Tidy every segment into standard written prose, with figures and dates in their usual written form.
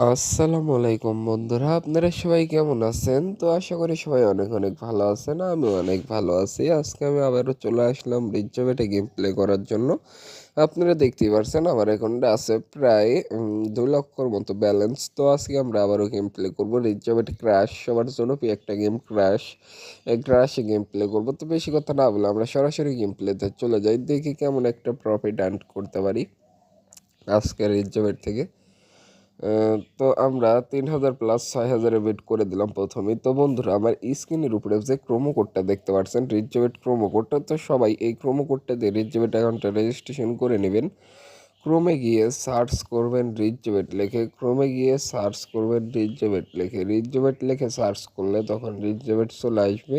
আসসালামু আলাইকুম বন্ধুরা, আপনারা সবাই কেমন আছেন? তো আশা করি সবাই অনেক অনেক ভালো আছেন। আমিও অনেক ভালো আছি। আজকে আমি আবারও চলে আসলাম রিচ গেম প্লে করার জন্য। আপনারা দেখতেই পারছেন আমার অ্যাকাউন্টে আছে প্রায় 2 লক্ষর মতো ব্যালেন্স। তো আজকে আমরা আবারও গেম প্লে করবো রিচ ক্র্যাশ, সবার জনপ্রিয় একটা গেম ক্র্যাশ। এই ক্র্যাশে গেম প্লে করবো। তো বেশি কথা না বলে আমরা সরাসরি গেম প্লেতে চলে যাই, দেখি কেমন একটা প্রফিট আর্ন করতে পারি আজকের রিচ থেকে। তো আমরা 3,000 প্লাস 6,000-এ বেট করে দিলাম প্রথমেই। তো বন্ধুরা, আমার স্ক্রিনের উপরে যে ক্রোমো কোডটা দেখতে পাচ্ছেন, রিচ ক্রোমো কোডটা, তো সবাই এই ক্রোমো কোডটা দিয়ে রিচ অ্যাকাউন্টটা রেজিস্ট্রেশন করে নেবেন। ক্রোমে গিয়ে সার্চ করবেন রিচ লিখে সার্চ করলে তখন রিচ চলে আসবে।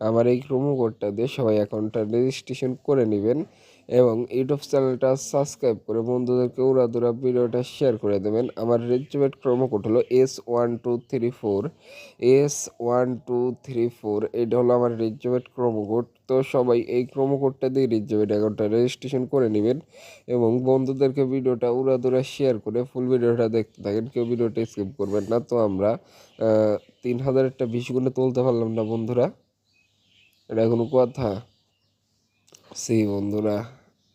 আমার এই ক্রোমো কোডটা দিয়ে সবাই অ্যাকাউন্টটা রেজিস্ট্রেশন করে নেবেন এবং ইউটিউব চ্যানেলটা সাবস্ক্রাইব করে বন্ধুদেরকে উড়াদুরা ভিডিওটা শেয়ার করে দেবেন। আমার রিচবেট প্রোমো কোড হলো S1234, এটা হলো আমার রিচবেট প্রোমো কোড। তো সবাই এই প্রোমো কোডটা দিয়ে রিচবেট অ্যাকাউন্টটা রেজিস্ট্রেশন করে নেবেন এবং বন্ধুদেরকে ভিডিওটা উড়াদুরা শেয়ার করে ফুল ভিডিওটা দেখতে থাকেন, কেউ ভিডিওটা স্কিপ করবেন না। তো আমরা 3,000-এরটা 20 গুণে তুলতে পারলাম না বন্ধুরা, এটা কোনো কথা? বন্ধুরা,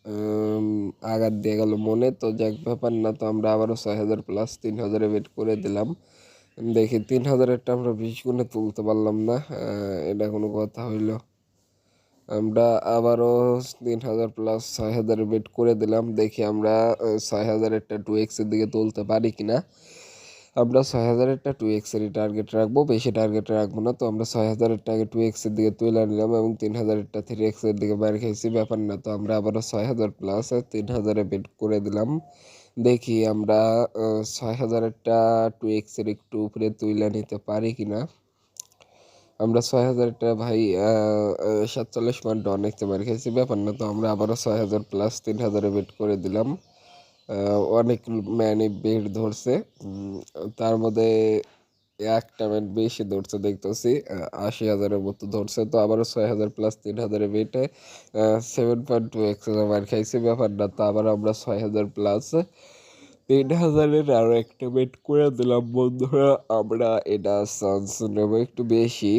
উম, আঘাত দিয়ে গেল মনে। তো যাক, ব্যাপার না। তো আমরা আবারও 6,000 প্লাস 3,000-এ বেট করে দিলাম। দেখি 3,000-এরটা আমরা 20 গুণে তুলতে পারলাম না, এটা কোনো কথা হইল? আমরা আবারও 3,000 প্লাস 6,000-এ বেট করে দিলাম। দেখি আমরা 6,000-এরটা 2x-এর দিকে তুলতে পারি কিনা। আমরা 6,000-এরটা 2x-এরই টার্গেট রাখবো, বেশি টার্গেট রাখবো না। তো আমরা 6,000-এরটাকে 2x-এর দিকে তুলে নিলাম এবং 3,000-এরটা 3x-এর দিকে বাইরে খেয়েছি, ব্যাপার না। তো আমরা আবারও 6,000 প্লাস 3,000-এ বেট করে দিলাম। দেখি আমরা 6,000-এরটা 2x-এর একটু উপরে তুলে নিতে পারি কিনা। আমরা 6,000-টা ভাই 47 পয়েন্ট অনেক মার খেয়েছি, ব্যাপার না। তো আমরা আবারও 6,000 প্লাস 3,000-এ বেট করে দিলাম। অনেক ম্যানই বেট ধরছে, তার মধ্যে একটা ম্যান বেশি ধরছে দেখতেছি, 80,000-এর মতো ধরছে। তো আবারও 6,000 প্লাস 3,000-এ বেটে 7.2x মার খাইছি, ব্যাপার না। তো আবার আমরা 6,000 প্লাস 3,000-এর আরও একটা বেট করে দিলাম বন্ধুরা। আমরা এটা চান্স নেবো একটু বেশি।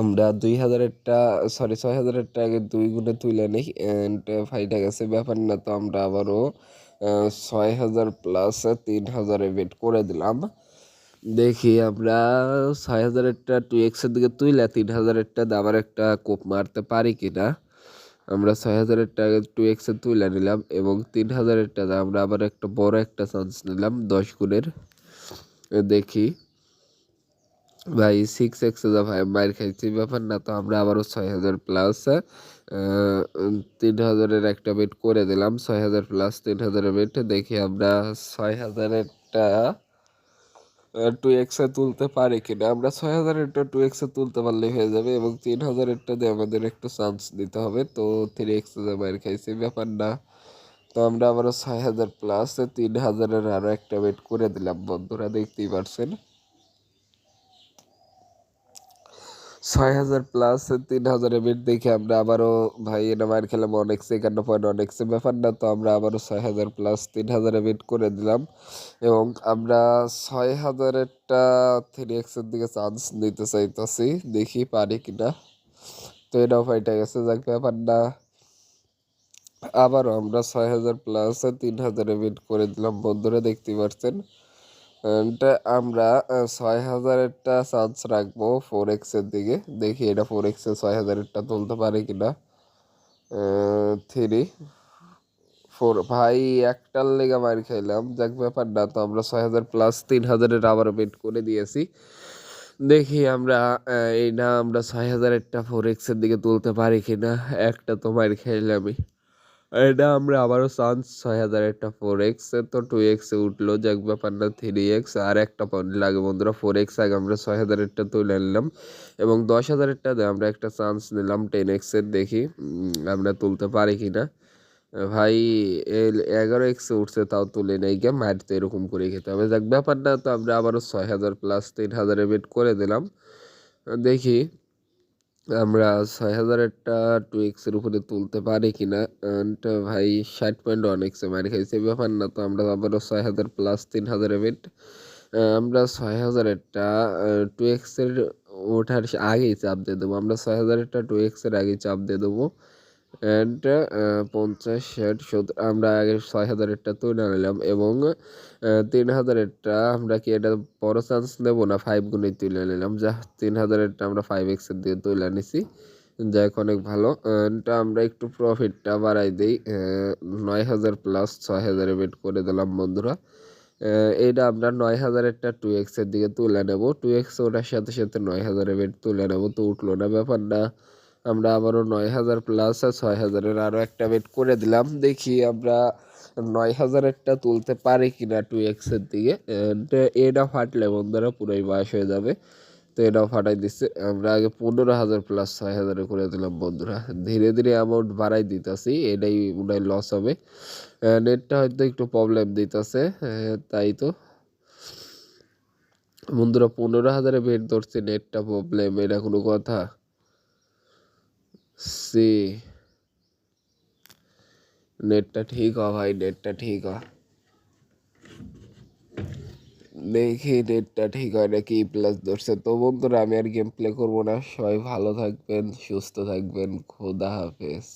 আমরা 2,000-এরটা, সরি 6,000-এরটা আগে 2 গুণে তুলে নিই অ্যান্ড ফাইটা গেছে, ব্যাপার না। তো আমরা আবারও 6,000 প্লাস 3,000-এ বেট করে দিলাম। দেখি আমরা 6,000-এরটা 2x-এর দিকে তুইলা 3,000-এরটা আবার একটা কোপ মারতে পারি কিনা। আমরা 6,000-এরটা 2x-এ তুলে নিলাম এবং 3,000-এরটা আমরা আবার একটা বড় একটা চান্স নিলাম 10 গুণের। দেখি ভাই 6x যা ভাই মার খাইছি, ব্যাপার না। তো আমরা আবারও 6,000 প্লাস 3,000-এর একটা বেট করে দিলাম। 6,000 প্লাস 3,000-এর বেট। দেখি আমরা 6,000-এরটা 2x-এ তুলতে পারি কিনা। আমরা 6,000-এরটা 2x-এ তুলতে পারলেই হয়ে যাবে এবং 3,000-এরটা দিয়ে আমাদের একটু চান্স দিতে হবে। তো 3x যা মার খাইছি, ব্যাপার না। তো আমরা আবারও 6,000 প্লাস 3,000-এর আরও একটা বেট করে দিলাম বন্ধুরা, দেখতেই পারছেন। 6,000 প্লাস 3,000-এ বেট দেখে আমরা আবারও ভাই এটা মার খেলাম অনেক সেকেন্ড পয়েন্ট অনেক সে, ব্যাপার না। তো আমরা আবারও 6,000 প্লাস 3,000-এ বেট করে দিলাম এবং আমরা 6,000-এরটা 3x-এর দিকে চান্স নিতে চাইতেছি, দেখি পারি কিনা। তো এটাও ফাইটা গেছে, যাক ব্যাপার না। আবারও আমরা 6,000 প্লাস 3,000-এ বেট করে দিলাম বন্ধুরা, দেখতেই পাচ্ছেন। এটা আমরা 6,000-এরটা চান্স রাখবো 4x-এর দিকে। দেখি এটা 4x-এ 6,000-এরটা তুলতে পারে কিনা। 3 4 ভাই একটার লেগে মার খাইলাম, যাক ব্যাপার না। তো আমরা 6,000 প্লাস 3,000-এর আবার বেট করে দিয়েছি। দেখি আমরা এই না আমরা 6,000-এরটা 4x-এর দিকে তুলতে পারি কিনা। একটা তো মার খাইলামই। এটা আমরা আবারও চান্স 6,000-এরটা 4x, তো 2x-এ উঠলো, যাক ব্যাপার না। 3x আর একটা পয়েন্ট লাগে বন্ধুরা। 4x আগে আমরা 6,000-এরটা তুলে নিলাম এবং 10,000-এরটা দিয়ে আমরা একটা চান্স নিলাম 10x-এর। দেখি আমরা তুলতে পারি কিনা। ভাই 11x-এ উঠছে, তাও তুলে নেই গে, মার তো এরকম করে খেতে হবে, যাক ব্যাপার না। তো আমরা আবারও 6,000 প্লাস 3,000-এ বেট করে দিলাম। দেখি আমরা ৬,০০০-এরটা 2x এর উপরে তুলতে পারি কিনা। ভাই ৬০.1x এ মাইর খাইছে, ব্যাপার না তো। আমরা আবারও ৬,০০০ প্লাস ৩,০০০ ইভেন্ট আমরা ৬,০০০-এরটা 2x এর ওঠার আগেই চাপ দিয়ে দেবো। আমরা ৬,০০০-এরটা 2x এর আগেই চাপ দিয়ে দেবো। অ্যান্ড ৫০, ৬০, ৭০ আমরা আগে ৬,০০০-এরটা তুলে নিলাম এবং ৩,০০০-এরটা আমরা কি এটা বড় চান্স নেবো না 5 গুণেই তুলে নিলাম। ৩,০০০-এরটা আমরা 5x এর দিয়ে তুলে নিছি, যাক অনেক ভালো। আমরা একটু প্রফিটটা বাড়াই দিই, ৯,০০০ প্লাস ৬,০০০ বেট করে দিলাম বন্ধুরা। এইটা আমরা ৯,০০০-এরটা 2x এর দিকে তুলে নেব। 2x ওঠার সাথে সাথে ৯,০০০ বেট তুলে নেব, তো উঠলো না ব্যাপারটা। আমরা আবারও ৯,০০০ প্লাস ৬,০০০-এর আরও একটা বেট করে দিলাম। দেখি আমরা ৯,০০০-এরটা তুলতে পারি কিনা 2x এর দিকে। এটা ফাটলে বন্ধুরা পুরোই বয়স হয়ে যাবে, তো এটাও ফাটাই দিচ্ছে। আমরা আগে 15,০০০ প্লাস ৬,০০০ করে দিলাম বন্ধুরা। ধীরে ধীরে অ্যামাউন্ট বাড়াই দিতেছি, এটাই মনে হয় লস হবে। নেটটা হয়তো একটু প্রবলেম দিতেছে, তাই তো বন্ধুরা 15,০০০-এ বেট ধরছে, নেটটা প্রবলেম, এটা কোনো কথা? সি নেটটা ঠিক হ ভাই, নেটটা ঠিক হ। দেখি নেটটা ঠিক হয় নাকি প্লাস ধরছে। তো বন্ধুরা আমি আর গেম প্লে করবো না, সবাই ভালো থাকবেন, সুস্থ থাকবেন, খোদা হাফেজ।